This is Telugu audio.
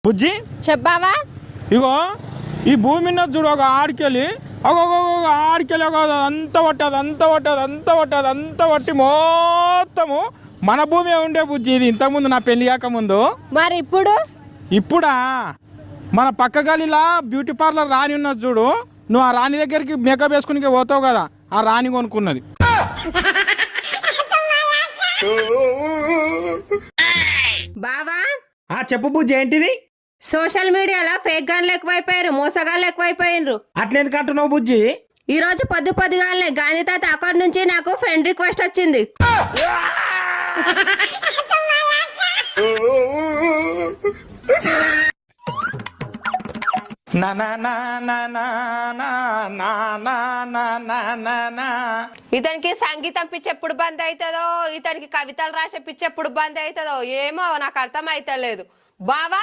బుజ్జి చెప్పావా ఇగో ఈ భూమి మీద చూడు ఒక ఆడికెళ్ళి ఆడికెళ్ళి అంత పట్టి మొత్తము మన భూమి ఉండే బుజ్జి. ఇది ఇంతకుముందు నా పెళ్లి కాకముందు. మరి ఇప్పుడా మన పక్క గలిలా బ్యూటీ పార్లర్ రాణి ఉన్నది చూడు. నువ్వు ఆ రాణి దగ్గరికి మేకప్ వేసుకుని పోతావు కదా, ఆ రాణి కొనుక్కున్నది. బావా చెప్పు బుజ్జి, ఏంటిది? సోషల్ మీడియాలో ఫేక్ గాన్లు ఎక్కువైపోయారు, మోసగాళ్ళు ఎక్కువైపోయినరు. అట్లెందుకు అంటున్నావు బుజ్జి? ఈ రోజు పొద్దుగాలనే గాంధీ తాత అకౌంట్ నుంచి నాకు ఫ్రెండ్ రిక్వెస్ట్ వచ్చింది. ఇతనికి సంగీతం పిచ్చి ఎప్పుడు బంద్ అవుతుందో, ఇతనికి కవితలు రాసే పిచ్చి ఎప్పుడు బంద్ అవుతుందో ఏమో నాకు అర్థం అవుతలేదు. బావా